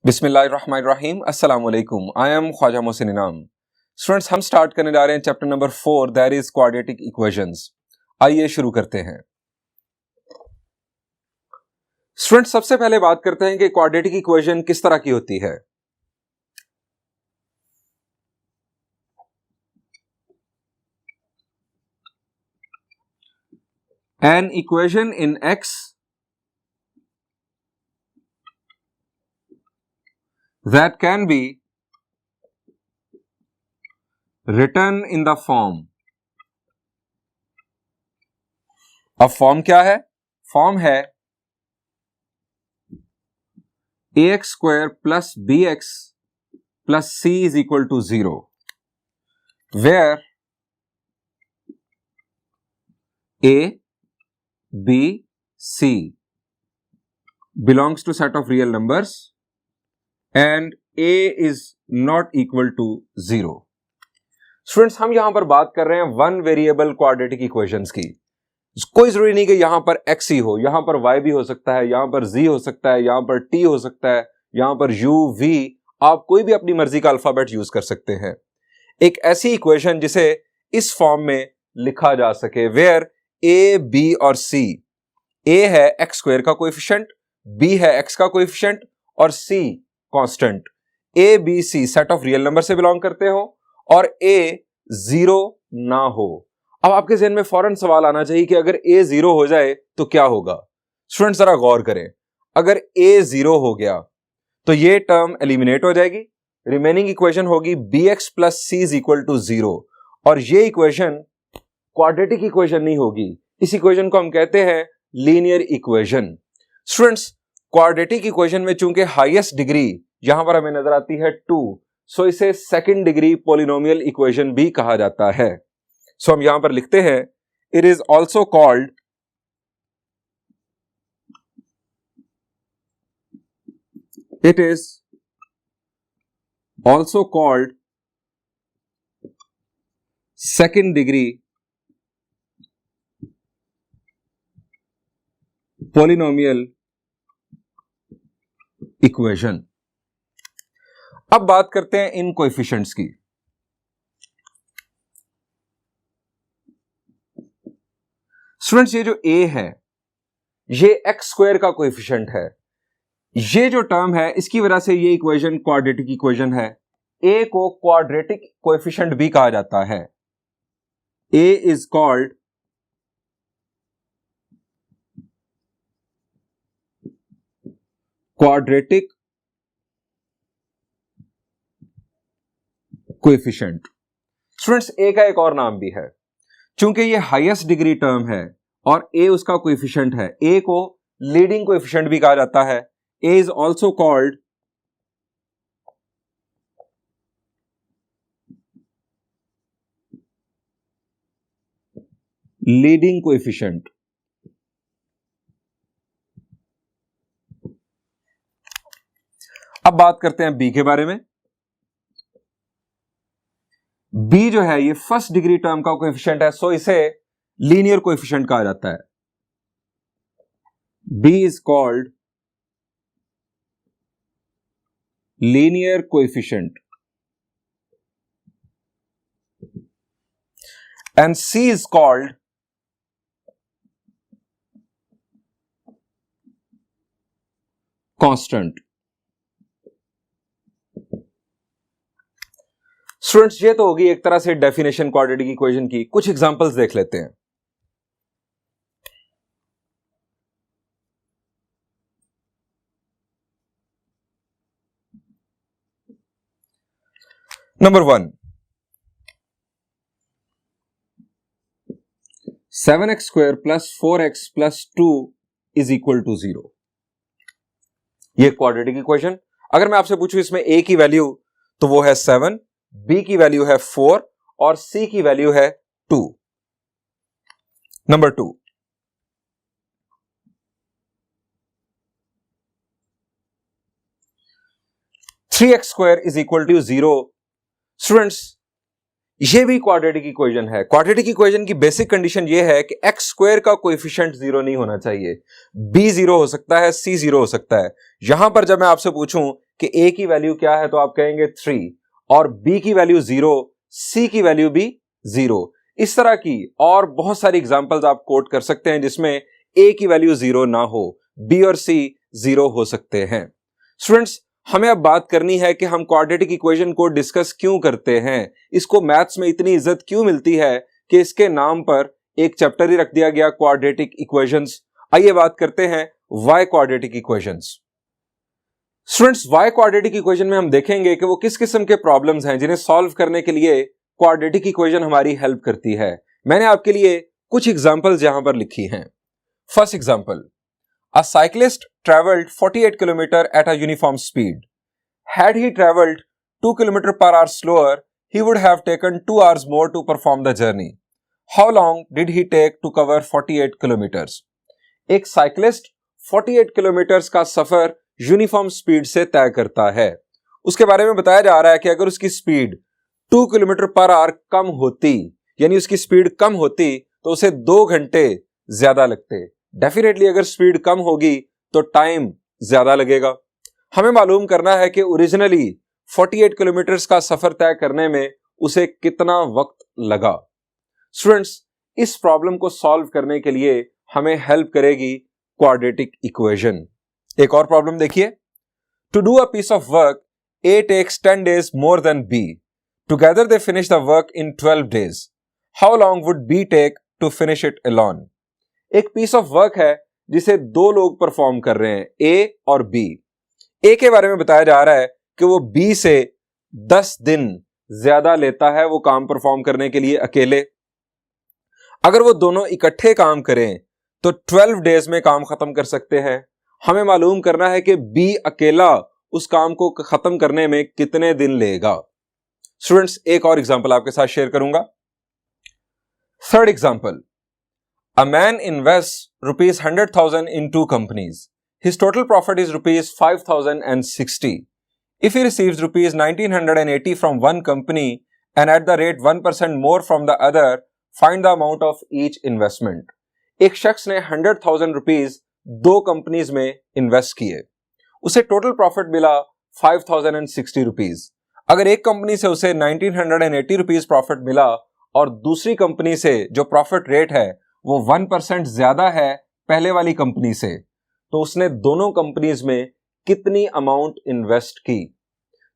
बिस्मिल्लाहिर्रहमानिर्रहीम अस्सलाम वालेकुम। आई एम ख्वाजा मोहसिन इनाम। स्टूडेंट्स, हम स्टार्ट करने जा रहे हैं chapter number 4, that is quadratic equations. आइए शुरू करते हैं। स्टूडेंट्स, सबसे पहले बात करते हैं कि क्वाड्रेटिक इक्वेशन किस तरह की होती है। An equation in x that can be written in the form। अब फॉर्म क्या है? फॉर्म है ax square plus bx plus c is equal to 0, where a, b, c belongs to set of real numbers and a is not equal to 0। Students, हम यहां पर बात कर रहे हैं वन वेरिएबल क्वाड्रेटिक इक्वेशंस की। कोई जरूरी नहीं कि यहां पर x ही हो, यहां पर y भी हो सकता है, यहां पर z हो सकता है, यहां पर t हो सकता है, यहां पर u, v, आप कोई भी अपनी मर्जी का अल्फाबेट यूज कर सकते हैं। एक ऐसी इक्वेशन जिसे इस फॉर्म में लिखा जा सके, वेयर a, b और c, a है x स्क्वायर का कोएफिशिएंट, b है x का कोएफिशिएंट और c constant. a, b, c set of real number से बिलोंग करते हो और a 0 ना हो। अब आपके ज़हन में फौरन सवाल आना चाहिए कि अगर a 0 हो जाए तो क्या होगा। स्टूडेंट जरा गौर करें, अगर a 0 हो गया तो ये टर्म एलिमिनेट हो जाएगी, रिमेनिंग इक्वेशन होगी bx plus c is equal to 0 और ये इक्वेशन क्वाड्रेटिक इक्वेशन नहीं होगी। इस इक्वेशन को हम कहते हैं linear equation. Students, quadratic equation में चूंकि हाईएस्ट डिग्री यहां पर हमें नजर आती है 2, सो इसे सेकंड डिग्री पॉलिनोमियल इक्वेशन भी कहा जाता है। सो हम यहां पर लिखते हैं it is also called second degree polynomial equation. अब बात करते हैं इन कोएफिशिएंट्स की। स्टूडेंट्स, ये जो a है ये x स्क्वायर का कोएफिशिएंट है। ये जो टर्म है इसकी वजह से ये इक्वेशन क्वाड्रेटिक इक्वेशन है। a को क्वाड्रेटिक कोएफिशिएंट भी कहा जाता है। a is called quadratic coefficient. Students, a का एक और नाम भी है, चूंकि ये हाईएस्ट डिग्री टर्म है और a उसका कोएफिशिएंट है, a को लीडिंग कोएफिशिएंट भी कहा जाता है। a is also called leading coefficient. अब बात करते हैं b के बारे में। b जो है ये फर्स्ट डिग्री टर्म का कोएफिशिएंट है, सो इसे लीनियर कोएफिशिएंट कहा जाता है। b is called linear coefficient and c is called constant. Students, ये तो होगी एक तरह से डेफिनेशन क्वाड्रेटिक इक्वेशन की। कुछ एग्जांपल्स देख लेते हैं। Number 1, 7x square plus 4x plus 2 is equal to 0। ये क्वाड्रेटिक इक्वेशन। अगर मैं आपसे पूछूं इसमें a की वैल्यू तो वो है 7, b की वैल्यू है 4 और c की वैल्यू है 2। Number 2, three X square is equal to 0। Students, ये भी क्वाड्रेटिक इक्वेशन है। क्वाड्रेटिक इक्वेशन की बेसिक कंडीशन ये है कि एक्स स्क्वायर का कोएफिशिएंट 0 नहीं होना चाहिए। b 0 हो सकता है, c 0 हो सकता है। यहां पर जब मैं आपसे पूछूं कि a की वैल्यू क्या है, तो आप कहेंगे 3, और b की वैल्यू 0, c की वैल्यू भी 0। इस तरह की और बहुत सारी एग्जांपल्स आप कोट कर सकते हैं जिसमें a की वैल्यू 0 ना हो, b और c 0 हो सकते हैं। स्टूडेंट्स, हमें अब बात करनी है कि हम क्वाड्रेटिक इक्वेशन को डिस्कस क्यों करते हैं, इसको मैथ्स में इतनी इज्जत क्यों मिलती है कि इसके नाम पर एक चैप्टर ही रख दिया गया, क्वाड्रेटिक इक्वेशंस। आइए बात करते हैं why quadratic equations. Students, why quadratic equation में हम देखेंगे कि वो किस किस्म के प्रॉब्लम्स हैं जिन्हें सॉल्व करने के लिए क्वाड्रेटिक इक्वेशन हमारी हेल्प करती है। मैंने आपके लिए कुछ एग्जांपल्स यहां पर लिखी हैं। First example, a cyclist traveled 48 km at a uniform speed. Had he traveled 2 km per hour slower, he would have taken 2 hours more to perform the journey. How long did he take to cover 48 kilometers? एक cyclist 48 kilometres का सफर uniform speed से तय करता है। उसके बारे में बताया जा रहा है कि अगर उसकी स्पीड 2 किलोमीटर पर आवर कम होती, यानी उसकी स्पीड कम होती, तो उसे 2 घंटे ज्यादा लगते। डेफिनेटली अगर स्पीड कम होगी तो टाइम ज्यादा लगेगा। हमें मालूम करना है कि ओरिजिनली 48 किलोमीटर्स का सफर तय करने में उसे कितना वक्त लगा। स्टूडेंट्स, इस प्रॉब्लम को सॉल्व करने के लिए हमें हेल्प करेगी क्वाड्रेटिक इक्वेशन। एक और प्रॉब्लम देखिए, to do a piece of work A takes 10 days more than B, together they finish the work in 12 days. How long would B take to finish it alone? एक piece of work है जिसे 2 लोग perform कर रहे हैं, ए और B. ए के बारे में बताया जा रहा है कि वो बी से 10 दिन ज्यादा लेता है वो काम परफॉर्म करने के लिए अकेले। अगर वो दोनों इकट्ठे काम करें तो 12 डेज में काम खत्म कर सकते हैं। हमें मालूम करना है कि बी अकेला उस काम को खत्म करने में कितने दिन लेगा। स्टूडेंट्स, एक और एग्जांपल आपके साथ शेयर करूंगा। Third example, a man invest ₹100,000 in 2 companies. His total profit is ₹5,060. If he receives ₹1,980 from one company and at the rate 1% more from the other, find the amount of each investment. एक शख्स ने 100,000 rupees 2 companies में invest किए, उसे total profit मिला 5,060 rupees. अगर एक company से उसे 1,980 रुपीज प्रॉफिट मिला और दूसरी कंपनी से जो प्रॉफिट रेट है वो 1% ज्यादा है पहले वाली कंपनी से, तो उसने दोनों कंपनीज में कितनी अमाउंट इन्वेस्ट की?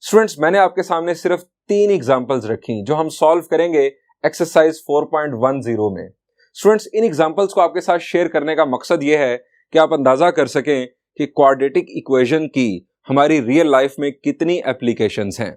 स्टूडेंट्स, मैंने आपके सामने सिर्फ 3 एग्जांपल्स रखी जो हम सॉल्व करेंगे एक्सरसाइज 4.10 में। स्टूडेंट्स, इन एग्जांपल्स को आपके साथ शेयर करने का मकसद यह है कि आप अंदाजा कर सकें कि क्वाड्रेटिक इक्वेशन की हमारी रियल लाइफ में कितनी एप्लीकेशंस हैं।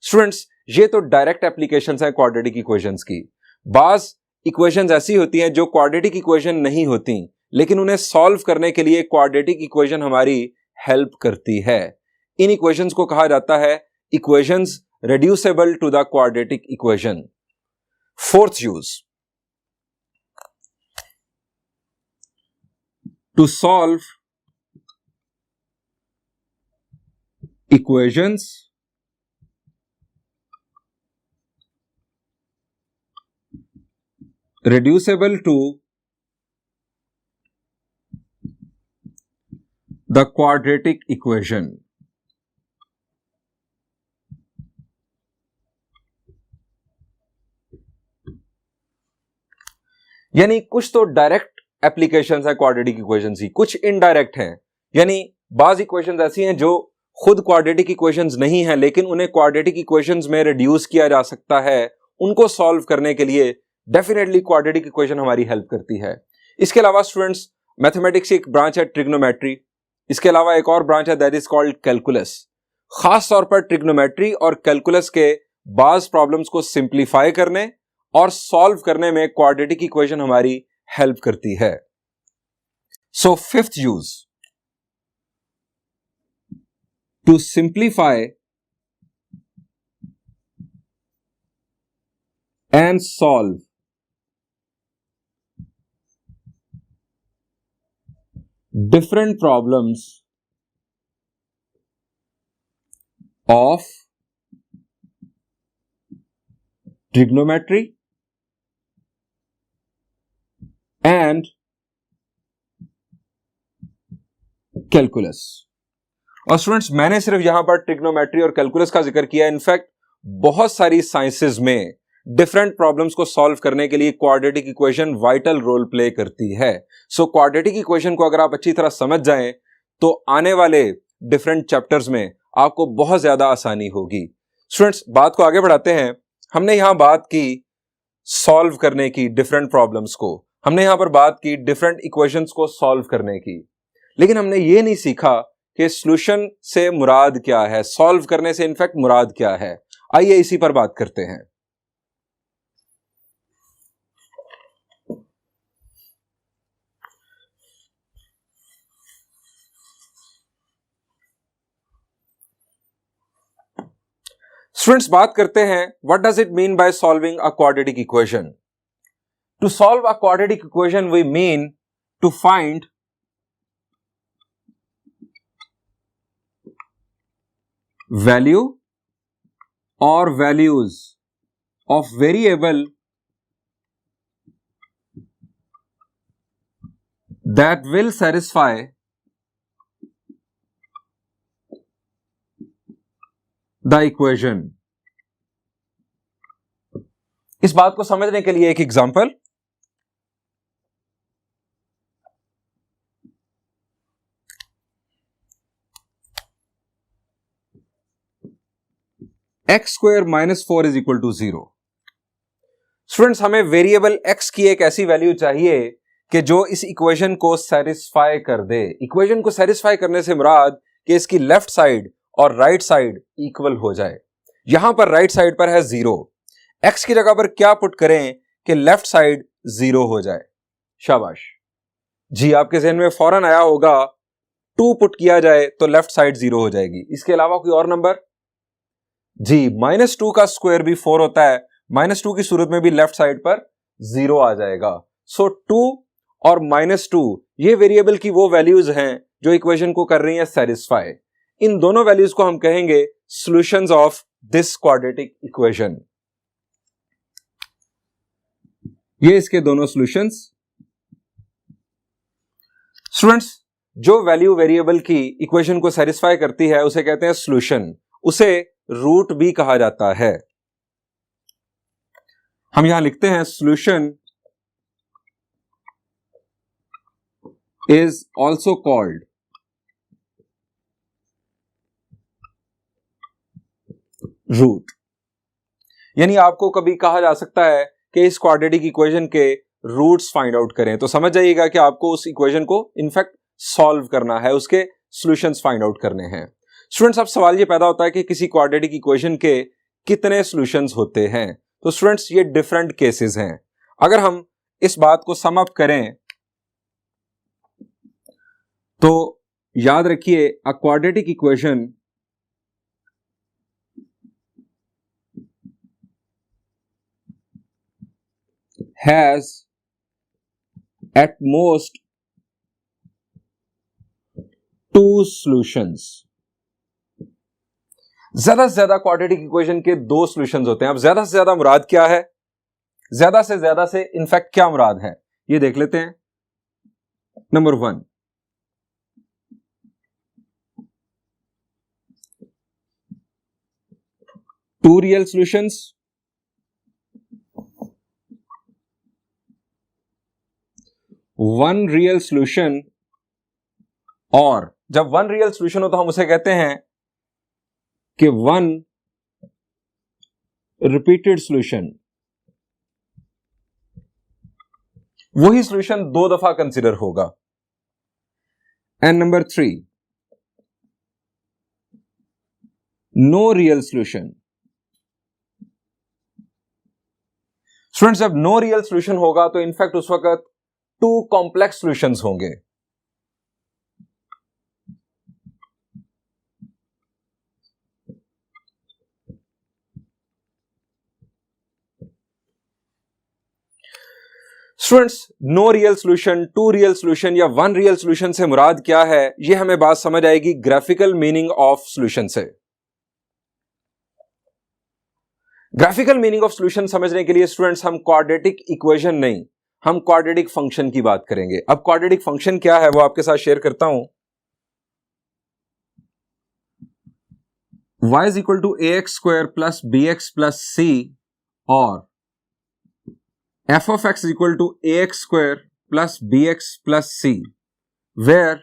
स्टूडेंट्स, ये तो डायरेक्ट एप्लीकेशंस हैं क्वाड्रेटिक इक्वेशंस की। बाज इक्वेशंस ऐसी होती हैं जो क्वाड्रेटिक इक्वेशन नहीं होती, लेकिन उन्हें सॉल्व करने के लिए क्वाड्रेटिक इक्वेशन हमारी हेल्प करती है। इन इक्वेशंस को कहा जाता है equations reducible to the quadratic equation. Fourth use, to solve equations reducible to the quadratic equation. यानी कुछ तो डायरेक्ट एप्लीकेशंस है क्वाड्रेटिक इक्वेशंस की, कुछ इनडायरेक्ट हैं। यानी बाज इक्वेशंस ऐसी हैं जो खुद क्वाड्रेटिक इक्वेशंस नहीं हैं, लेकिन उन्हें क्वाड्रेटिक इक्वेशंस में रिड्यूस किया जा सकता है। उनको सॉल्व करने के लिए डेफिनेटली क्वाड्रेटिक इक्वेशन हमारी हेल्प करती है। इसके अलावा स्टूडेंट्स, मैथमेटिक्स की एक ब्रांच है ट्रिग्नोमेट्री। इसके अलावा एक और ब्रांच है दैट इज कॉल्ड कैलकुलस। खास तौर पर ट्रिग्नोमेट्री और कैलकुलस के बाज प्रॉब्लम्स को सिंप्लीफाई करने और सॉल्व करने में क्वाड्रेटिक इक्वेशन हमारी हेल्प करती है। So fifth use, to simplify and solve different problems of trigonometry and calculus. और स्टूडेंट्स मैंने सिर्फ यहां पर ट्रिग्नोमेट्री और कैलकुलस का जिक्र किया, इनफैक्ट बहुत सारी साइंसेज में डिफरेंट प्रॉब्लम्स को सॉल्व करने के लिए quadratic equation vital role play करती है। सो क्वाड्रेटिक इक्वेशन को अगर आप अच्छी तरह समझ जाएं तो आने वाले डिफरेंट चैप्टर्स में आपको बहुत ज्यादा आसानी होगी। स्टूडेंट्स बात को आगे बढ़ाते हैं। हमने यहां बात की सॉल्व करने की डिफरेंट प्रॉब्लम्स को, हमने यहां पर बात की डिफरेंट इक्वेशंस को सॉल्व करने की, लेकिन हमने ये नहीं सीखा कि सॉल्यूशन से मुराद क्या है, सॉल्व करने से इनफैक्ट मुराद क्या है। आइए इसी पर बात करते हैं। स्टूडेंट्स बात करते हैं what does it mean by solving a quadratic equation. To solve a quadratic equation we mean to find value or values of variable that will satisfy the equation। इस बात को समझने के लिए एक example, X square minus 4 is equal to 0। Students हमें variable X की एक ऐसी वैल्यू चाहिए कि जो इस इक्वेशन को सेटिस्फाई कर दे। इक्वेशन को सेटिस्फाई करने से मुराद कि इसकी लेफ्ट साइड और राइट साइड इक्वल हो जाए। यहां पर राइट साइड पर है 0, एक्स की जगह पर क्या पुट करें कि लेफ्ट साइड 0 हो जाए। शाबाश जी, आपके जहन में फौरन आया होगा 2 पुट किया जाए तो लेफ्ट साइड 0 हो जाएगी। इसके अलावा कोई और नंबर? जी, -2 का स्क्वायर भी 4 होता है, -2 की सूरत में भी लेफ्ट साइड पर 0 आ जाएगा। सो 2 और -2 ये वेरिएबल की वो वैल्यूज हैं जो इक्वेशन को कर रही हैं सेटिस्फाई। इन दोनों वैल्यूज को हम कहेंगे solutions of this quadratic equation. ये इसके दोनों सॉल्यूशंस। स्टूडेंट्स जो वैल्यू वेरिएबल की इक्वेशन को सेटिस्फाई करती है उसे कहते हैं सॉल्यूशन, उसे रूट भी कहा जाता है। हम यहां लिखते हैं solution is also called root. यानी आपको कभी कहा जा सकता है कि इस क्वाड्रेटिक इक्वेशन के रूट्स फाइंड आउट करें, तो समझ जाइएगा कि आपको उस इक्वेशन को इनफैक्ट सॉल्व करना है, उसके सॉल्यूशंस फाइंड आउट करने हैं। स्टूडेंट्स अब सवाल ये पैदा होता है कि किसी क्वाड्रेटिक इक्वेशन के कितने सॉल्यूशंस होते हैं। तो स्टूडेंट्स ये डिफरेंट केसेस हैं। अगर हम इस बात को सम अप करें तो याद रखिए अ quadratic equation has at most 2 solutions. ज्यादा से ज्यादा क्वाड्रेटिक इक्वेशन के 2 सॉल्यूशंस होते हैं। अब ज्यादा से ज्यादा मुराद क्या है, ज्यादा से इनफैक्ट क्या मुराद है, ये देख लेते हैं। Number 1, two real solutions, one real solution, और जब वन रियल सॉल्यूशन हो तो हम उसे कहते हैं कि वन रिपीटेड सॉल्यूशन। वही सॉल्यूशन 2 दफा कंसिडर होगा। And number 3, no real solution. Students जब नो रियल सॉल्यूशन होगा तो इनफैक्ट उस वक्त 2 कॉम्प्लेक्स सॉल्यूशंस होंगे। Students no real solution, 2 real solution या 1 रियल सॉल्यूशन से मुराद क्या है, यह हमें बात समझ आएगी ग्राफिकल मीनिंग ऑफ सॉल्यूशन से। ग्राफिकल मीनिंग ऑफ सॉल्यूशन समझने के लिए स्टूडेंट्स हम क्वाड्रेटिक इक्वेशन नहीं, हम क्वाड्रेटिक फंक्शन की बात करेंगे। अब क्वाड्रेटिक फंक्शन क्या है वो आपके साथ शेयर करता हूं। y is equal to a x square plus b x plus c और f of x is equal to ax square plus bx plus c, where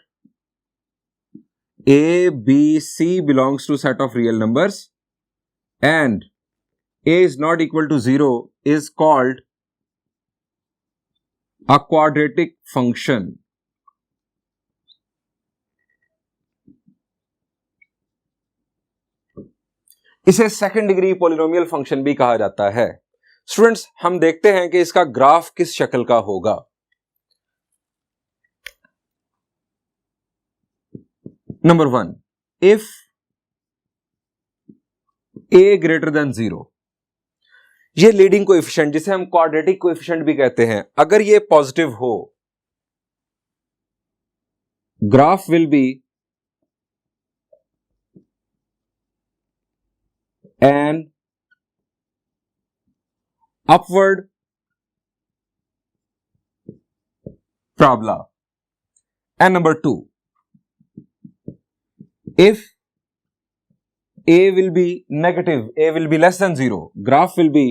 a, b, c belongs to set of real numbers and a is not equal to 0 is called a quadratic function. इसे second degree polynomial function भी कहा जाता है। Students, हम देखते हैं कि इसका ग्राफ किस शक्ल का होगा। Number 1, if a greater than 0, ये लीडिंग कोएफिशिएंट जिसे हम क्वाड्रेटिक कोएफिशिएंट भी कहते हैं, अगर ये पॉजिटिव हो, graph will be an upward parabola. And number 2, if a will be negative, a will be less than 0, graph will be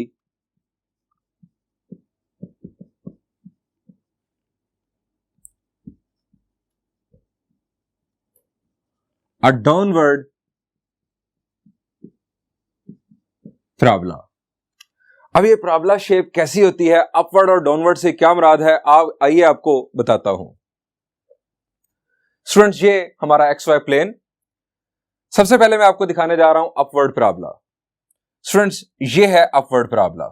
a downward parabola. अब ये parabola शेप कैसी होती है, अपवर्ड और डाउनवर्ड से क्या मुराद है, आइए आपको बताता हूं। स्टूडेंट्स, ये हमारा XY प्लेन, सबसे पहले मैं आपको दिखाने जा रहा हूं अपवर्ड parabola। स्टूडेंट्स, ये है अपवर्ड parabola,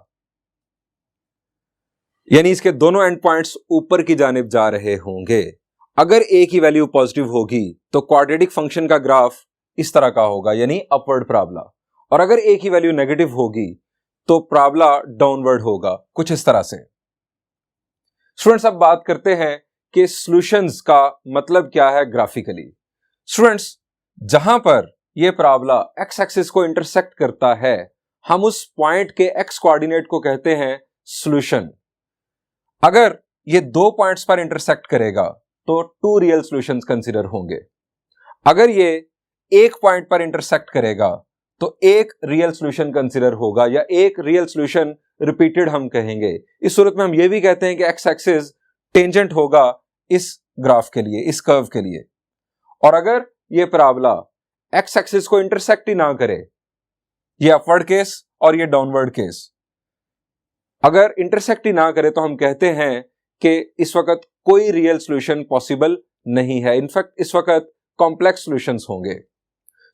यानी इसके दोनों एंड पॉइंट्स ऊपर की जानिब जा रहे होंगे। अगर a की वैल्यू पॉजिटिव होगी तो क्वाड्रेटिक फंक्शन का ग्राफ इस तरह का होगा, यानी अपवर्ड parabola, और अगर a की वैल्यू नेगेटिव होगी तो parabola डाउनवर्ड होगा, कुछ इस तरह से। स्टूडेंट्स, अब बात करते हैं कि सॉल्यूशंस का मतलब क्या है ग्राफिकली। स्टूडेंट्स, जहां पर यह parabola x एक्सिस को इंटरसेक्ट करता है, हम उस पॉइंट के x कोऑर्डिनेट को कहते हैं सॉल्यूशन। अगर ये 2 पॉइंट्स पर इंटरसेक्ट करेगा तो 2 रियल सॉल्यूशंस कंसीडर होंगे। अगर ये एक पॉइंट पर इंटरसेक्ट करेगा तो एक रियल सॉल्यूशन कंसीडर होगा, या एक रियल सॉल्यूशन रिपीटेड हम कहेंगे। इस सूरत में हम ये भी कहते हैं कि एक्स एक्सिस टेंजेंट होगा इस ग्राफ के लिए, इस कर्व के लिए। और अगर ये parabola एक्स एक्सिस को इंटरसेक्ट ही ना करे, ये अपवर्ड केस और ये डाउनवर्ड केस, अगर इंटरसेक्ट ही ना करे तो हम कहते हैं कि इस वक्त कोई रियल सॉल्यूशन पॉसिबल नहीं है। इनफैक्ट इस वक्त कॉम्प्लेक्स सॉल्यूशंस होंगे।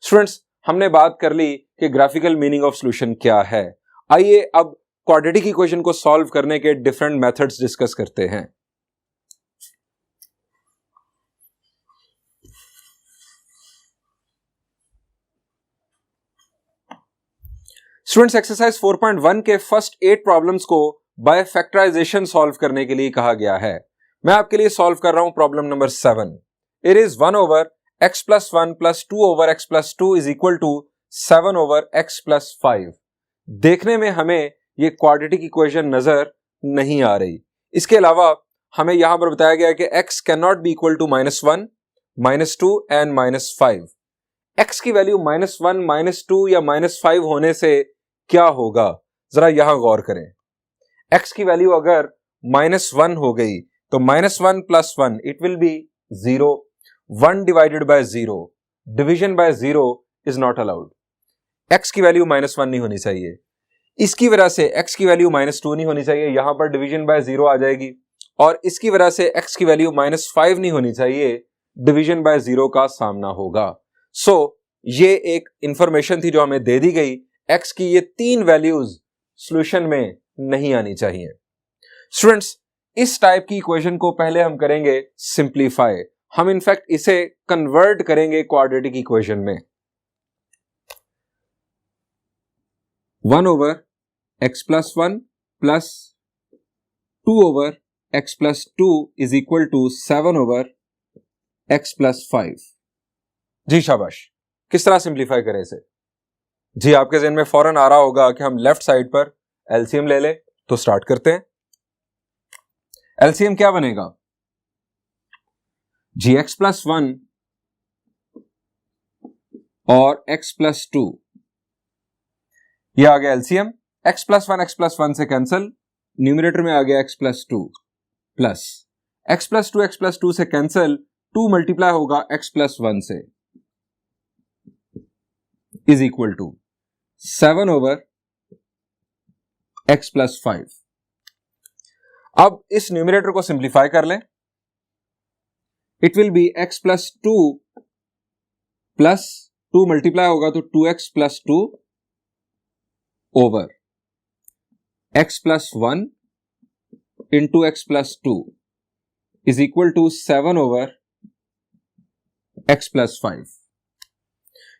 स्टूडेंट्स, हमने बात कर ली कि ग्राफिकल मीनिंग ऑफ सॉल्यूशन क्या है। आइए अब क्वाड्रेटिक इक्वेशन को सॉल्व करने के डिफरेंट मेथड्स डिस्कस करते हैं। स्टूडेंट्स, एक्सरसाइज 4.1 के फर्स्ट 8 प्रॉब्लम्स को बाय फैक्टराइजेशन सॉल्व करने के लिए कहा गया है। मैं आपके लिए सॉल्व कर रहा हूं problem number 7। It is 1 over x plus 1 plus 2 over x plus 2 is equal to 7 over x plus 5। देखने में हमें ये क्वाड्रेटिक इक्वेशन नजर नहीं आ रही। इसके अलावा हमें यहां पर बताया गया कि x cannot be equal to -1, -2 and -5। x की वैल्यू -1, -2 या -5 होने से क्या होगा, जरा यहां गौर करें। x की वैल्यू अगर -1 हो गई तो -1 plus 1 it will B 0। 1 divided by 0, division by 0 is not allowed। x की वैल्यू -1 नहीं होनी चाहिए, इसकी वजह से x की वैल्यू -2 नहीं होनी चाहिए, यहां पर डिवीजन बाय 0 आ जाएगी, और इसकी वजह से x की वैल्यू -5 नहीं होनी चाहिए, डिवीजन बाय 0 का सामना होगा। सो ये एक इंफॉर्मेशन थी जो हमें दे दी गई, x की ये 3 वैल्यूज सॉल्यूशन में नहीं आनी चाहिए। स्टूडेंट्स, इस टाइप की इक्वेशन को पहले हम करेंगे सिंप्लीफाई। हम इनफैक्ट इसे कन्वर्ट करेंगे क्वाड्रेटिक इक्वेशन में। 1 over x plus 1 plus 2 over x plus 2 is equal to 7 over x plus 5। जी शाबाश, किस तरह सिंप्लीफाई करें इसे? जी, आपके ज़हन में फौरन आ रहा होगा कि हम लेफ्ट साइड पर एलसीएम ले लें, तो स्टार्ट करते हैं। एलसीएम क्या बनेगा? जी, x प्लस 1 और x प्लस 2 ये आ गया एलसीएम, x प्लस वन से कैंसिल, न्यूमरेटर में आ गया x plus two plus x plus two से कैंसिल, 2 मल्टीप्लाई होगा x प्लस वन से, is equal to 7 over x plus 5। अब इस न्यूमरेटर को सिंप्लीफाई कर लें, it will be x plus two plus 2 multiply होगा तो 2x plus two over x plus one into x plus two is equal to 7 over x plus 5।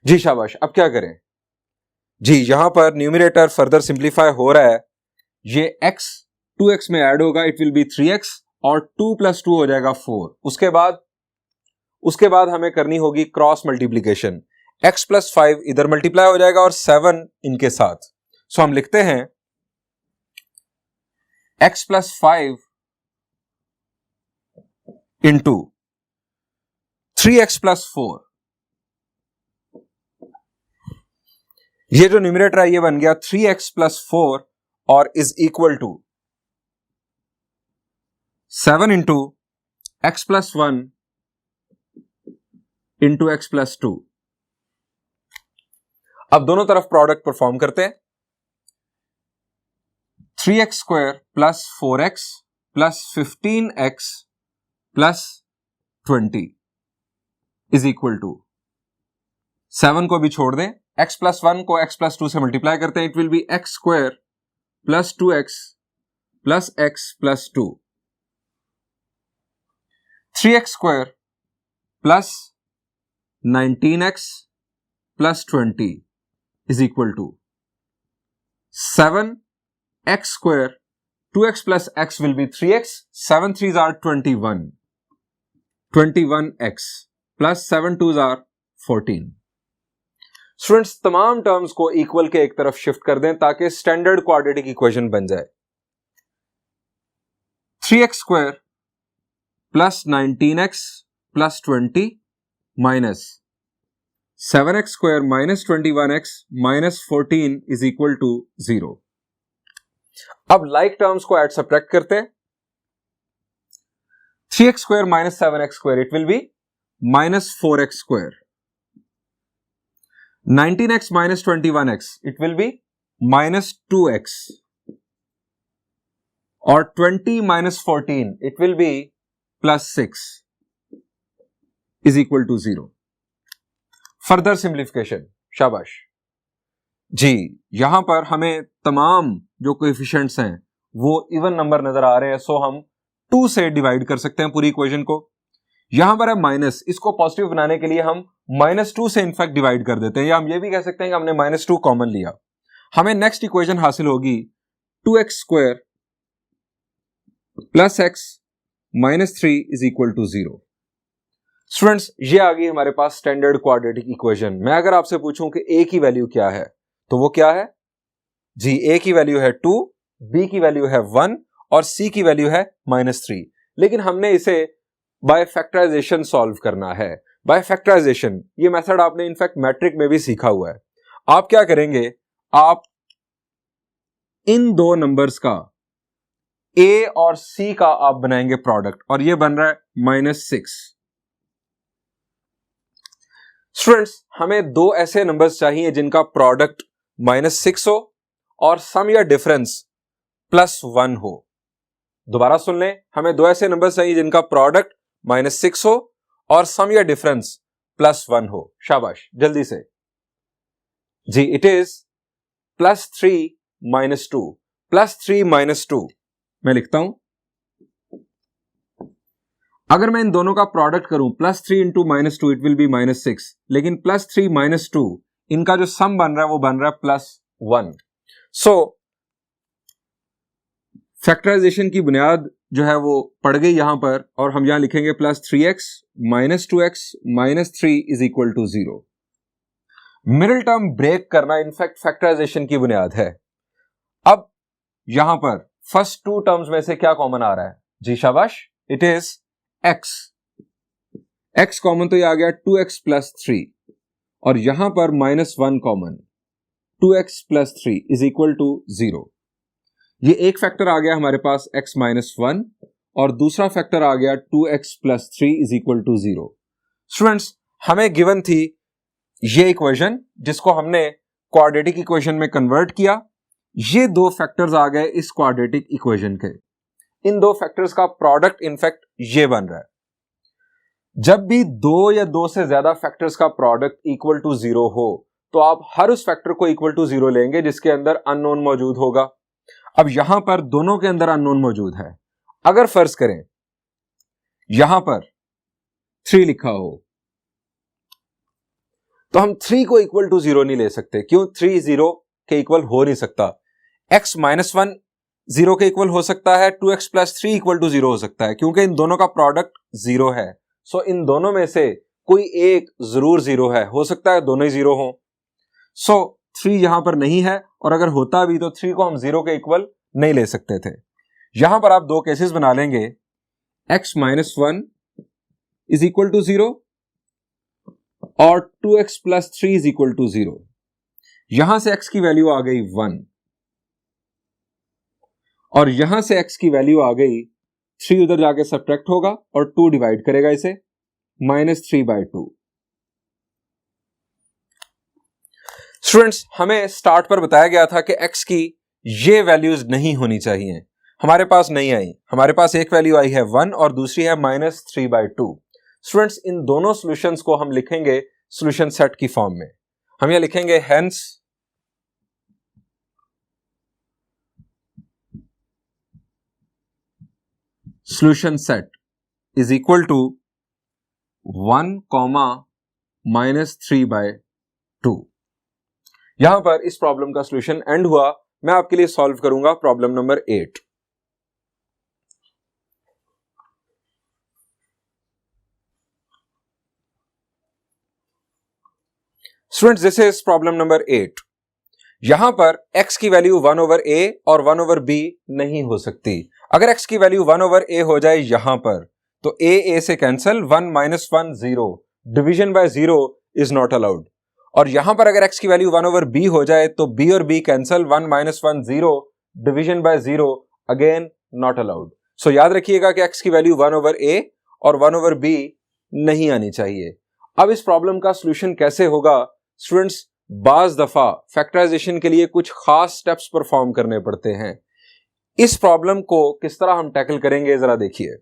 जी शाबाश। अब क्या करें जी, यहां पर न्यूमरेटर फर्दर सिंप्लीफाई हो रहा है, ये x 2x में ऐड होगा, इट विल बी 3x और 2 प्लस 2 हो जाएगा 4। उसके बाद हमें करनी होगी क्रॉस मल्टीप्लीकेशन, x प्लस 5 इधर मल्टीप्लाई हो जाएगा और 7 इनके साथ। सो हम लिखते हैं x plus 5 into 3x plus 4, ये जो न्यूमरेटर है ये बन गया 3x प्लस 4 और is equal to 7 into x plus 1 into x plus 2। अब दोनों तरफ प्रोडक्ट परफॉर्म करते हैं, 3x square plus 4x plus 15x plus 20 is equal to 7 को भी छोड़ दें, x प्लस 1 को x प्लस 2 से मल्टीप्लाई करते हैं, it will be x square plus 2x plus x plus 2, 3x square plus 19x plus 20 is equal to 7x square, 2x plus x will be 3x, 7 3s are 21, 21x plus 7 2s are 14। Students तमाम terms को equal के एक तरफ shift कर दें ताकि standard quadratic equation बन जाए। 3x square plus 19x plus 20 minus 7x square minus 21x minus 14 is equal to 0। अब लाइक टर्म्स को ऐड सब्ट्रैक्ट करते हैं, 3x square minus 7x square it will be minus 4x square, 19x minus 21x it will be minus 2x और 20 minus 14 it will be plus 6 is equal to 0। Further simplification, शाबाश जी। यहां पर हमें तमाम जो कोएफिशिएंट्स हैं वो इवन नंबर नजर आ रहे हैं, सो हम 2 से डिवाइड कर सकते हैं पूरी इक्वेशन को। यहां पर है माइनस, इसको पॉजिटिव बनाने के लिए हम -2 से इनफैक्ट डिवाइड कर देते हैं, या हम ये भी कह सकते हैं कि हमने -2 कॉमन लिया। हमें नेक्स्ट इक्वेशन हासिल होगी 2x square plus x minus 3 is equal to 0। Students ये आ गई हमारे पास स्टैंडर्ड क्वाड्रेटिक इक्वेशन। मैं अगर आपसे पूछूं कि a की वैल्यू क्या है तो वो क्या है जी, a की वैल्यू है 2, b की वैल्यू है 1 और c की वैल्यू है -3। लेकिन हमने इसे बाय फैक्टराइजेशन सॉल्व करना है। बाय फैक्टराइजेशन ये मेथड आपने इनफैक्ट मैट्रिक में भी सीखा हुआ है। आप क्या करेंगे, आप इन दो नंबर्स का a और c का आप बनाएंगे प्रोडक्ट, और ये बन रहा है -6। स्टूडेंट्स हमें दो ऐसे नंबर्स चाहिए जिनका प्रोडक्ट -6 हो और सम या डिफरेंस +1 हो। दोबारा सुन लें, हमें दो ऐसे नंबर्स चाहिए जिनका प्रोडक्ट -6 हो और सम या डिफरेंस +1 हो। शाबाश, जल्दी से जी। It is +3 -2, +3 -2। मैं लिखता हूं, अगर मैं इन दोनों का प्रोडक्ट करूं +3 इंटू -2 इट विल बी -6, लेकिन +3 -2 इनका जो सम बन रहा है वो बन रहा है +1। सो फैक्टराइजेशन की बुनियाद जो है वो पड़ गई यहां पर, और हम यहां लिखेंगे +3x -2x -3 is equal to 0। Middle term break करना इनफैक्ट फैक्टराइजेशन की बुनियाद है। अब यहां पर फर्स्ट 2 टर्म्स में से क्या कॉमन आ रहा है जी, शाबाश, इट इज x कॉमन, तो ये आ गया 2x + 3 और यहां पर -1 common, 2x plus 3 is equal to 0। ये एक फैक्टर आ गया हमारे पास x माइनस 1 और दूसरा फैक्टर आ गया 2x plus 3 is equal to 0। Students, हमें गिवन थी ये इक्वेशन जिसको हमने क्वाड्रेटिक इक्वेशन में कन्वर्ट किया। ये दो फैक्टर्स आ गए इस क्वाड्रेटिक इक्वेशन के। इन दो फैक्टर्स का प्रोडक्ट इनफैक्ट ये बन रहा है। जब भी दो या दो से ज्यादा फैक्टर्स का प्रोडक्ट इक्वल टू 0 हो तो आप हर उस फैक्टर को इक्वल टू 0 लेंगे जिसके अंदर अननोन मौजूद होगा। अब यहां पर दोनों के अंदर अननोन मौजूद है। अगर फर्ज करें यहां पर 3 लिखा हो तो हम 3 को इक्वल टू 0 नहीं ले सकते। क्यों? 3 0 के इक्वल हो नहीं सकता। x माइनस 1 0 के इक्वल हो सकता है, 2x प्लस 3 इक्वल टू 0 हो सकता है, क्योंकि इन दोनों का प्रोडक्ट 0 है। सो इन दोनों में से कोई एक जरूर 0 है, हो सकता है दोनों ही 0 हो। सो 3 यहां पर नहीं है, और अगर होता भी तो 3 को हम 0 के इक्वल नहीं ले सकते थे। यहां पर आप दो केसेस बना लेंगे, x minus 1 is equal to 0 और 2x plus 3 is equal to 0। यहां से x की वैल्यू आ गई 1 और यहां से x की वैल्यू आ गई 3, उधर जाके सब्ट्रैक्ट होगा और 2 डिवाइड करेगा इसे, -3/2। स्टूडेंट्स, हमें स्टार्ट पर बताया गया था कि x की ये वैल्यूज नहीं होनी चाहिए, हमारे पास नहीं आई। हमारे पास एक वैल्यू आई है 1 और दूसरी है -3/2। स्टूडेंट्स, इन दोनों सॉल्यूशंस को हम लिखेंगे सॉल्यूशन सेट की फॉर्म में। हम यह लिखेंगे hence solution set is equal to 1, -3/2। यहां पर इस प्रॉब्लम का सॉल्यूशन एंड हुआ। मैं आपके लिए सॉल्व करूंगा problem number 8। Students, this is problem number 8। यहां पर x की वैल्यू 1/a और 1/b नहीं हो सकती। अगर x की वैल्यू 1/a हो जाए यहां पर तो a से cancel, 1 - 1 0, division by 0 is not allowed. और यहां पर अगर x की वैल्यू 1/b हो जाए तो b और b cancel, 1 - 1 0, division by 0 again not allowed. So याद रखिएगा कि x की वैल्यू 1/a और 1/b नहीं आनी चाहिए। अब इस प्रॉब्लम का सॉल्यूशन कैसे होगा? स्टूडेंट्स, बाज दफा फैक्टराइजेशन के लिए कुछ खास स्टेप्स परफॉर्म करने पड़ते हैं। इस प्रॉब्लम को किस तरह हम टैकल करेंगे जरा देखिए।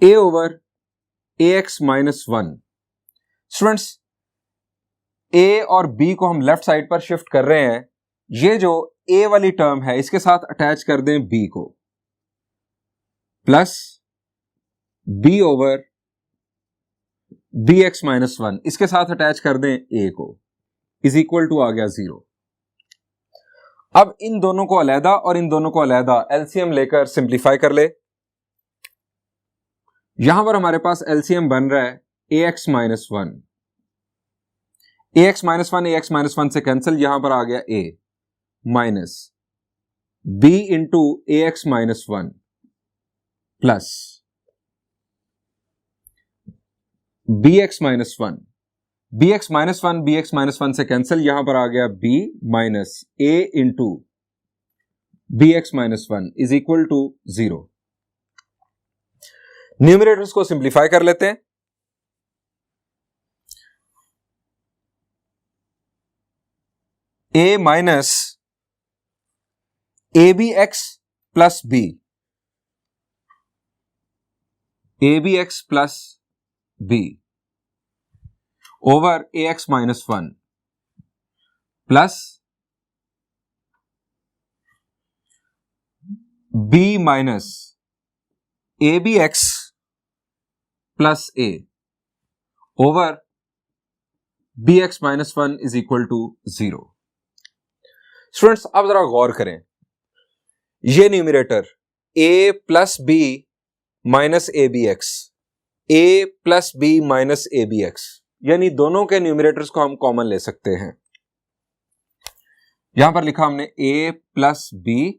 a/ax - 1। स्टूडेंट्स, a और b को हम लेफ्ट साइड पर शिफ्ट कर रहे हैं। ये जो a वाली टर्म है इसके साथ अटैच कर दें b को, प्लस b/bx - 1 इसके साथ अटैच कर दें a को, इज इक्वल टू आ गया 0। अब इन दोनों को अलहदा और इन दोनों को अलहदा एलसीएम लेकर सिंप्लीफाई कर ले। यहां पर हमारे पास एलसीएम बन रहा है ax - 1, ax - 1 से कैंसिल, यहां पर आ गया a minus b into ax - 1 plus bx - 1, bx - 1 से कैंसिल, यहां पर आ गया b minus a into bx - 1 is equal to 0। Numerators को सिंप्लीफाई कर लेते हैं। a minus abx plus b, abx plus b over ax - 1 plus b minus abx plus a over bx - 1 is equal to 0। Students, अब जरा गौर करें, ये numerator a plus b minus abx, a plus b minus abx, यानी दोनों के numerators को हम कॉमन ले सकते हैं। यहां पर लिखा हमने a plus b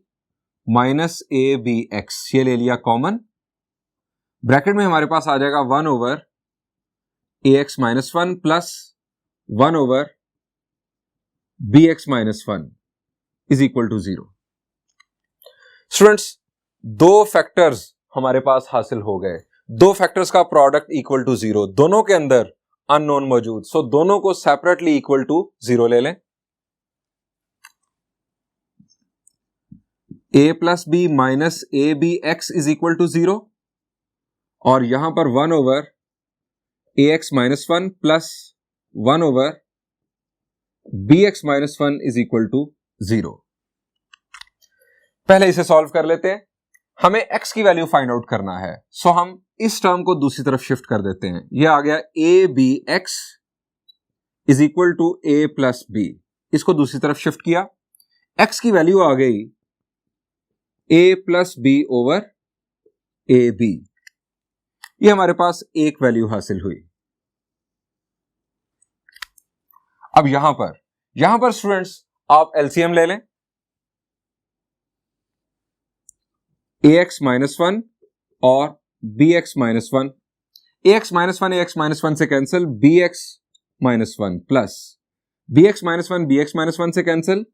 minus abx, ये ले लिया कॉमन। ब्रैकेट में हमारे पास आ जाएगा 1/a ax minus 1 plus 1 over bx minus 1 is equal to 0। Students, दो फैक्टर्स हमारे पास हासिल हो गए, दो फैक्टर्स का प्रोडक्ट इक्वल टू 0, दोनों के अंदर अननोन मौजूद, सो दोनों को सेपरेटली इक्वल टू 0 ले लें। a plus b minus a b x is equal to 0 और यहां पर 1 over a x minus 1 plus 1 over b x minus 1 is equal to 0। पहले इसे सॉल्व कर लेते हैं। हमें x की वैल्यू फाइंड आउट करना है, सो हम इस टर्म को दूसरी तरफ शिफ्ट कर देते हैं। यह आ गया a b x is equal to a plus b, इसको दूसरी तरफ शिफ्ट किया, x की वैल्यू आ गई a plus b over a b. ये हमारे पास एक वैल्यू हासिल हुई। अब यहां पर स्टूडेंट्स आप एलसीएम ले लें, ax माइनस 1 और bx minus 1, ax minus 1 ax minus 1 से cancel, bx minus 1 plus bx minus 1 bx minus 1 से cancel,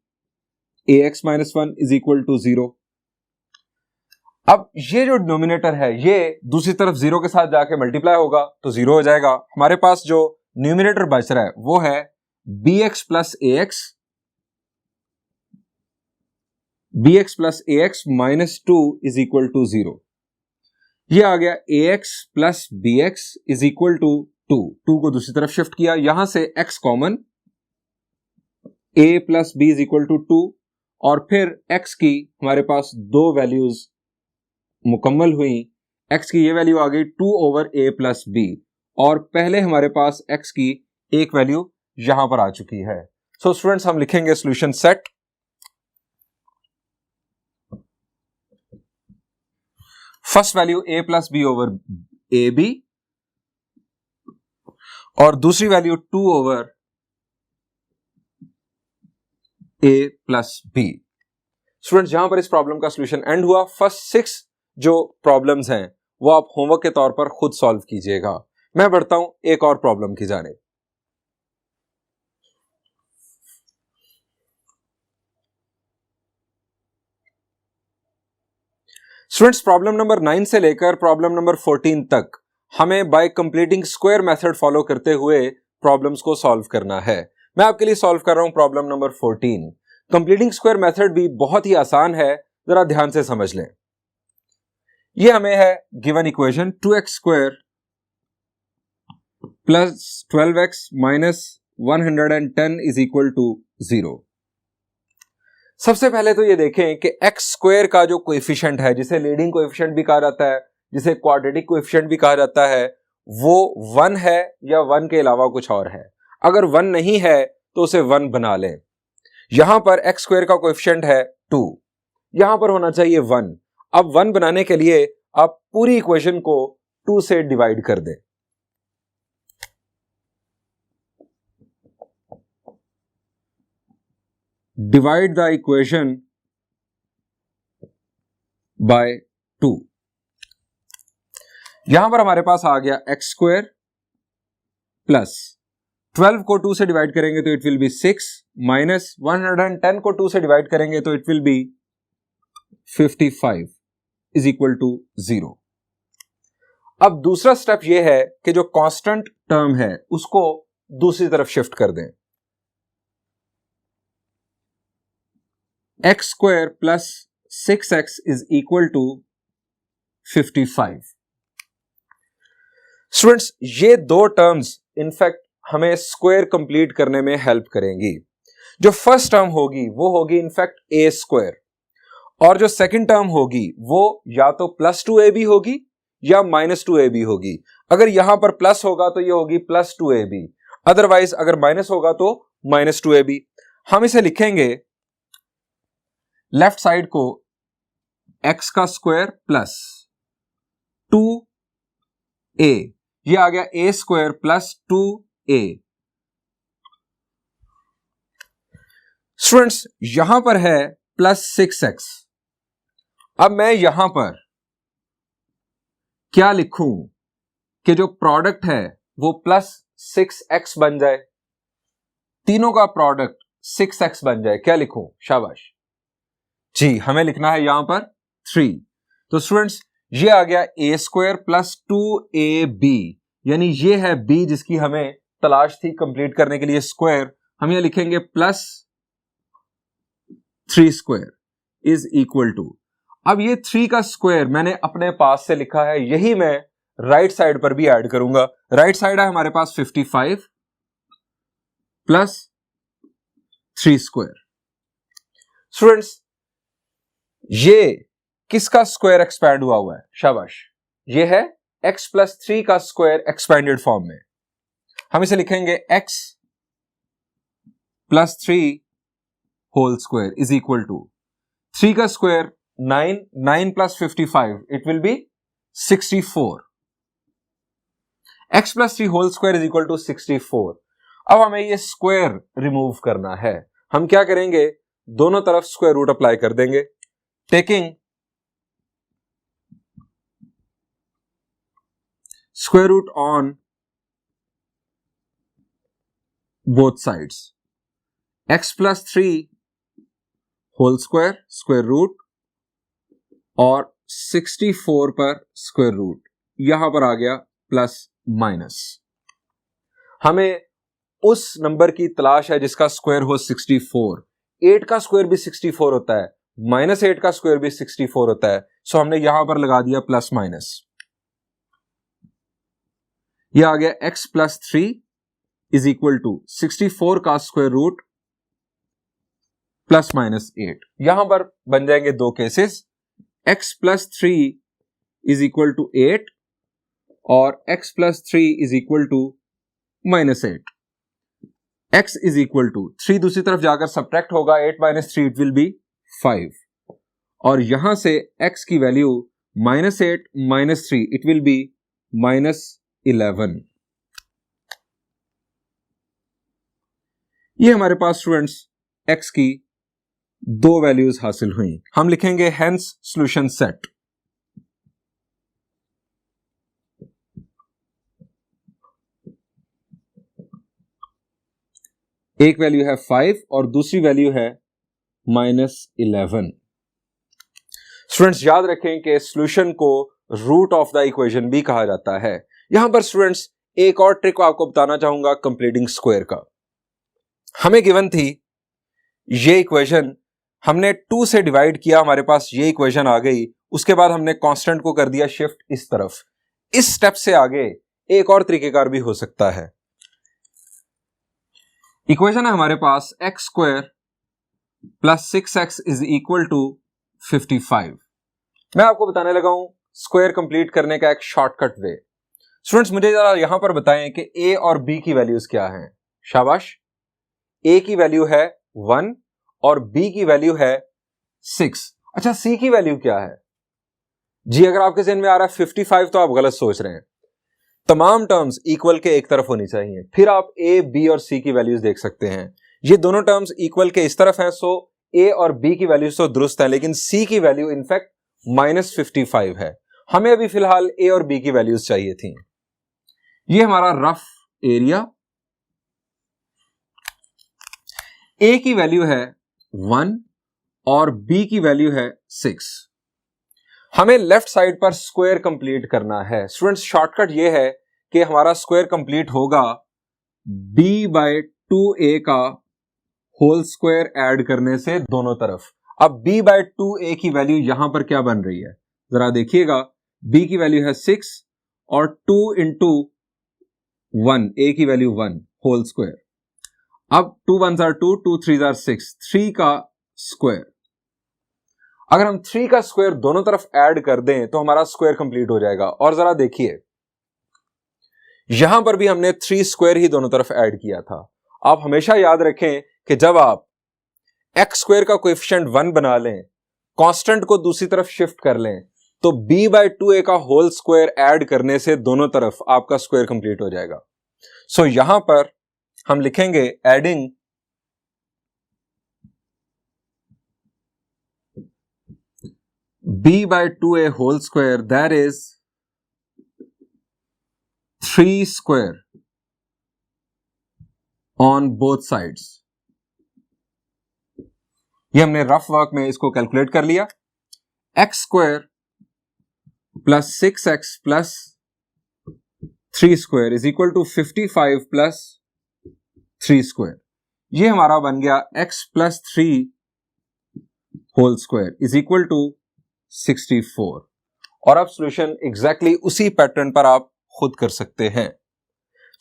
ax minus 1 is equal to 0। अब ये जो डिनोमिनेटर है ये दूसरी तरफ 0 के साथ जाके मल्टीप्लाई होगा तो 0 हो जाएगा। हमारे पास जो न्यूमिनेटर बच रहा है वो है bx plus ax minus 2 is equal to 0। ये आ गया ax plus bx is equal to 2 को दूसरी तरफ शिफ्ट किया, यहां से x common, a plus b is equal to 2 और फिर x की हमारे पास दो वैल्यूज मुकम्मल हुई। x की ये वैल्यू आ गई 2 ओवर a प्लस बी और पहले हमारे पास x की एक वैल्यू यहां पर आ चुकी है। सो स्टूडेंट्स हम लिखेंगे solution set. First value a plus b over a b और दूसरी value 2 over a plus b. Students यहां पर इस प्रॉब्लम का सॉल्यूशन एंड हुआ। फर्स्ट 6 जो प्रॉब्लम्स हैं वो आप होमवर्क के तौर पर खुद सॉल्व कीजिएगा। मैं बढ़ता हूं एक और प्रॉब्लम की जानिब। स्टूडेंट्स प्रॉब्लम नंबर 9 से लेकर प्रॉब्लम नंबर 14 तक हमें bye completing square method follow करते हुए प्रॉब्लम्स को सॉल्व करना है। मैं आपके लिए सॉल्व कर रहा हूं problem number 14। Completing square method भी बहुत ही आसान है, जरा ध्यान से समझ लें। ये हमें है given equation 2x square plus 12x minus 110 is equal to 0। सबसे पहले तो ये देखें कि x स्क्वायर का जो कोएफिशिएंट है, जिसे लीडिंग कोएफिशिएंट भी कहा जाता है, जिसे क्वाड्रेटिक कोएफिशिएंट भी कहा जाता है, वो 1 है या 1 के अलावा कुछ और है। अगर 1 नहीं है तो उसे 1 बना लें। यहां पर x स्क्वायर का कोएफिशिएंट है 2, यहां पर होना चाहिए 1। अब 1 बनाने के लिए आप पूरी इक्वेशन को 2 से डिवाइड कर दें। Divide the equation by 2। यहां पर हमारे पास आ गया x स्क्वायर प्लस 12 को 2 से डिवाइड करेंगे तो इट विल बी 6 माइनस 110 को 2 से डिवाइड करेंगे तो it will be 55 is equal to 0। अब दूसरा स्टेप यह है कि जो कांस्टेंट टर्म है उसको दूसरी तरफ शिफ्ट कर दें। x square plus 6x is equal to 55। Students ये दो टर्म्स इनफैक्ट हमें स्क्वायर कंप्लीट करने में हेल्प करेंगी। जो फर्स्ट टर्म होगी वो होगी इनफैक्ट a स्क्वायर और जो सेकंड टर्म होगी वो या तो प्लस 2ab होगी या माइनस 2ab होगी। अगर यहां पर प्लस होगा तो ये होगी प्लस 2ab, अदरवाइज अगर माइनस होगा तो माइनस 2ab। हम इसे लिखेंगे लेफ्ट साइड को x का स्क्वायर प्लस 2a, ये आ गया a square plus 2a। Students यहां पर है प्लस 6x। अब मैं यहां पर क्या लिखूं कि जो प्रोडक्ट है वो प्लस 6x बन जाए, तीनों का प्रोडक्ट 6x बन जाए, क्या लिखूं? शाबाश जी, हमें लिखना है यहां पर 3। तो स्टूडेंट्स ये आ गया a² प्लस 2ab, यानी ये है b जिसकी हमें तलाश थी कंप्लीट करने के लिए स्क्वायर। हम यहां लिखेंगे प्लस 3² इज इक्वल टू, अब ये 3 का स्क्वायर मैंने अपने पास से लिखा है, यही मैं राइट साइड पर भी ऐड करूंगा। राइट साइड है हमारे पास 55 प्लस 3²। स्टूडेंट्स ये किसका स्क्वायर एक्सपैंड हुआ है? शाबाश, ये है x प्लस 3 का स्क्वायर एक्सपैंडेड फॉर्म में। हम इसे लिखेंगे x plus 3 whole square is equal to 3 का square 9, 9 plus 55 it will be 64। x plus 3 whole square is equal to 64। अब हमें ये स्क्वायर रिमूव करना है। हम क्या करेंगे? दोनों तरफ स्क्वायर रूट अप्लाई कर देंगे, taking square root on both sides, x plus 3 whole square square root और 64 पर स्क्वायर रूट, यहां पर आ गया प्लस माइनस। हमें उस नंबर की तलाश है जिसका स्क्वायर हो 64। 8 का स्क्वायर भी 64 होता है, -8 का स्क्वायर भी 64 होता है, सो हमने यहां पर लगा दिया प्लस माइनस। यह आ गया x plus 3 is equal to 64 का स्क्वायर रूट प्लस माइनस 8। यहां पर बन जाएंगे दो cases, x plus 3 is equal to 8 और x plus 3 is equal to -8। x is equal to 3 दूसरी तरफ जाकर सब्ट्रैक्ट होगा, 8 माइनस 3 इट विल बी 5 और यहां से x की value -8 minus 3 it will B -11। ये हमारे पास स्टूडेंट्स x की दो वैल्यूज हासिल हुई। हम लिखेंगे हेंस सॉल्यूशन सेट। एक वैल्यू है 5 और दूसरी वैल्यू है -11। स्टूडेंट्स याद रखें कि सॉल्यूशन को रूट ऑफ द इक्वेशन भी कहा जाता है। यहां पर स्टूडेंट्स एक और ट्रिक आपको बताना चाहूंगा कंप्लीटिंग स्क्वायर का। हमें गिवन थी ये इक्वेशन, हमने 2 से डिवाइड किया, हमारे पास ये इक्वेशन आ गई, उसके बाद हमने कांस्टेंट को कर दिया शिफ्ट इस तरफ। इस स्टेप से आगे एक और तरीकेकार भी हो सकता है। इक्वेशन है हमारे पास x² plus 6x is equal to 55। मैं आपको बताने लगा हूं स्क्वायर कंप्लीट करने का एक शॉर्टकट वे। स्टूडेंट्स मुझे जरा यहां पर बताएं कि a और b की वैल्यूज क्या हैं। शाबाश, a की वैल्यू है 1 और b की वैल्यू है 6। अच्छा, c की वैल्यू क्या है? जी अगर आपके ज़हन में आ रहा है 55 तो आप गलत सोच रहे हैं। तमाम टर्म्स इक्वल के एक तरफ होनी चाहिए, फिर आप a, b और c की वैल्यूज देख सकते हैं। ये दोनों टर्म्स इक्वल के इस तरफ हैं, सो a और b की वैल्यूज तो दुरुस्त है, लेकिन c की वैल्यू इनफैक्ट -55 है। हमें अभी फिलहाल a और b की वैल्यूज चाहिए थी। ये हमारा रफ एरिया, a की वैल्यू है 1 और b की वैल्यू है 6। हमें लेफ्ट साइड पर स्क्वायर कंप्लीट करना है। स्टूडेंट्स शॉर्टकट ये है कि हमारा स्क्वायर कंप्लीट होगा b/2a का होल स्क्वायर ऐड करने से दोनों तरफ। अब b/2a की वैल्यू यहां पर क्या बन रही है जरा देखिएगा, b की वैल्यू है 6 और 2 इंटू 1, a की वैल्यू 1 होल स्क्वायर। अब 2 1s are 2, 2 3s are 6, 3 का स्क्वायर। अगर हम 3 का स्क्वायर दोनों तरफ ऐड कर दें तो हमारा स्क्वायर कंप्लीट हो जाएगा। और जरा देखिए यहां पर भी हमने 3 स्क्वायर ही दोनों तरफ ऐड किया था। आप हमेशा याद रखें कि जब आप x स्क्वायर का कोएफिशिएंट 1 बना लें, कांस्टेंट को दूसरी तरफ शिफ्ट कर लें, तो b/2a का होल स्क्वायर ऐड करने से दोनों तरफ आपका स्क्वायर कंप्लीट हो जाएगा। सो यहां पर हम लिखेंगे adding b/2a whole square that is 3 square on both sides. ये हमने रफ वर्क में इसको कैलकुलेट कर लिया। X square plus 6x plus 3 square is equal to 55 plus 3 square. ये हमारा बन गया x plus 3 whole square is equal to 64। और अब सॉल्यूशन एग्जैक्टली उसी पैटर्न पर आप खुद कर सकते हैं।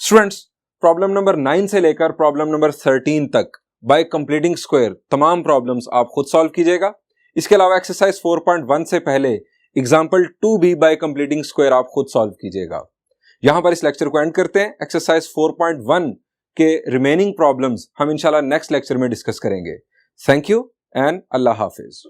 स्टूडेंट्स, प्रॉब्लम नंबर 9 से लेकर प्रॉब्लम नंबर 13 तक बाय कंप्लीटिंग स्क्वायर तमाम प्रॉब्लम्स आप खुद सॉल्व कीजिएगा। इसके अलावा एक्सरसाइज 4.1 से पहले example 2b bye completing square आप खुद सॉल्व कीजिएगा। यहां पर इस लेक्चर को एंड करते हैं। एक्सरसाइज 4.1 के रिमेनिंग प्रॉब्लम्स हम इंशाल्लाह नेक्स्ट लेक्चर में डिस्कस करेंगे। Thank you and Allah Hafiz.